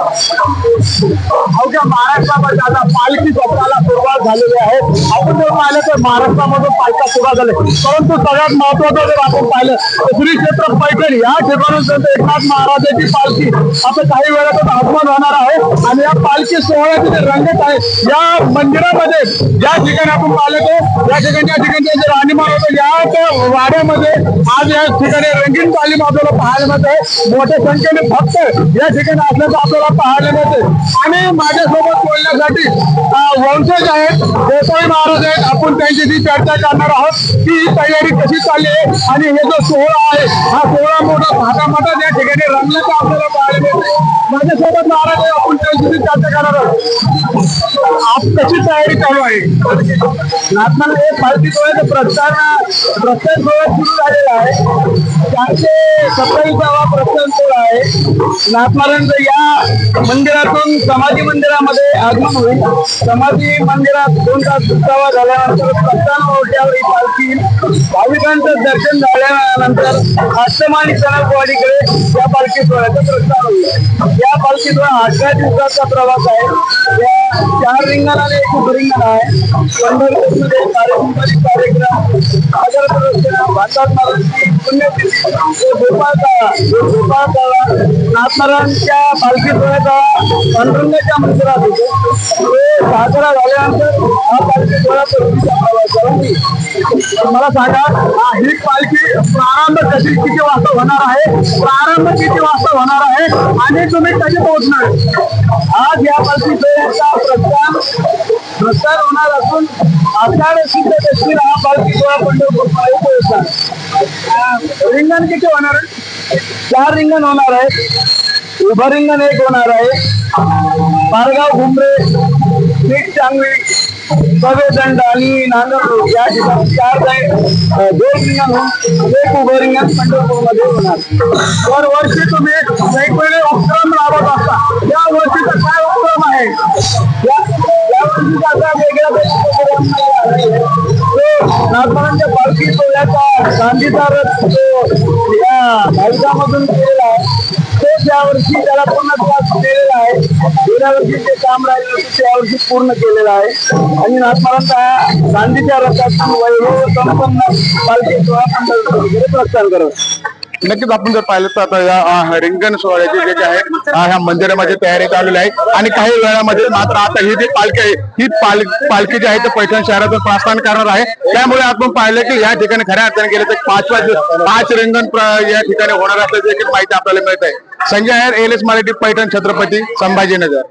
अवघ्या महाराष्ट्रामध्ये आता पालखी सप्ताहाला सुरुवात झालेली आहे. आपण जर पाहिलं तर महाराष्ट्रामधून पालख्या सुरुवात झाल्या, परंतु सगळ्यात महत्वाचं जर आपण पाहिलं तर श्री क्षेत्र पैठण या ठिकाणून संत एकनाथ महाराजांची पालखी आता काही वेळातच आगमन होणार आहे. आणि या पालखी सोहळ्याचे जे रंगत आहे या मंदिरामध्ये ज्या ठिकाणी आपण पाहिलं तर या ठिकाणचे जे राहणीमान होतं या वाड्यामध्ये आज या ठिकाणी रंगीन तालीम आपल्याला पाहायला मिळते. मोठ्या संख्येने भक्त या ठिकाणी असल्याचं आपल्याला पाहायला मिळते. आणि माझ्यासोबत बोलण्यासाठी वंशज आहेत, गोसावी महाराज आहेत. आपण त्यांच्याशी चर्चा करणार आहोत की ही तयारी कशी चालली आहे आणि हे जो सोहळा आहे हा सोहळा मोठा थाटामाटात या ठिकाणी रंगल्याचं आपल्याला पाहायला मिळते. माझ्यासोबत महाराज आहे, आपण त्यांच्याशी चर्चा करणार आहोत. कशी तयारी चालू आहे? नाथमाला हे पालखी सोहळ्याचं प्रस्थान सोहळा सुरू झालेला आहे. 427वा प्रस्थान सोहळा आहे. नाथमालांचं या मंदिरातून समाधी मंदिरामध्ये आगमन होईल. समाधी मंदिरात 2 तास उत्सव झाल्यानंतर प्रस्थान ओढ्यावर ही पालखी भाविकांचं दर्शन झाल्यानंतर अष्टम आणि सणकवाडीकडे या पालखी सोहळ्याचं प्रस्थान होईल. या पालखी सोहळा 18 दिवसाचा प्रवास आहे. या 4 रिंगण आणि 1 उपरिंगण आहे. पंढरपूरमध्ये पारंपरिक कार्यक्रम, आदर प्रदर्शन, भातात पुण्यतिथी, गोपाळकाळा नाथमालांच्या पालखी सोहळ्याचा पांडुरंगाच्या मंदिरात होतो. ते साजरा झाल्यानंतर हा पालखी सोहळा परतीचा प्रवास करून मला सांगा ही पालखी प्रारंभ किती वाजता होणार आहे, आणि तुम्ही कधी पोहोचणार? आज या पालखी सोहळ्याचा प्रस्थान होणार असून आषाढ शुद्ध दशमीला हा पालखी सोहळा पंढरपूर पोहोचणार. रिंगण किती होणार आहे? 4 रिंगण होणार आहे. उभं रिंगण 1 होणार आहे. पारगाव, घुमरे, पीठ, चांगली, सवेदंड आणि नांदूर या ठिकाणी 2 रिंगण होऊन 1 उभं रिंगण पंढरपूरमध्ये होणार. दरवर्षी तुम्ही वेगवेगळे उपक्रम राबवत असता. या वर्षीचा काय उपक्रम आहे? या वर्षीचा असा वेगळा नाथमालांच्या पालखी सोहळ्याचा गांधीचा रथ जो या भाविकांमधून केलेला आहे तोच यावर्षी त्याला पूर्णत्वास दिलेला आहे. गेल्या वर्षी जे काम राहिलं ते यावर्षी पूर्ण केलेलं आहे. आणि नाथमालांचा गांधीच्या रथातून वैभव संपन्न पालखी सोहळा पंढरपूरकडे प्रस्थान करत. नक्कीच आपण जर पाहिलं तर आता या रिंगण सोहळ्याची जे आहे ह्या मंदिरामध्ये तयारी चालू आहे. आणि काही वेळामध्ये मात्र आता ही जी पालखी आहे ही पालखी जी आहे ते पैठण शहरातून प्रस्थान करणार आहे. त्यामुळे आपण पाहिलं की या ठिकाणी खऱ्या अर्थाने गेले तर 5 रिंगण या ठिकाणी होणार असल्याची देखील माहिती आपल्याला मिळत आहे. संजय अय्यर, ALS मराठी, पैठण, छत्रपती संभाजीनगर.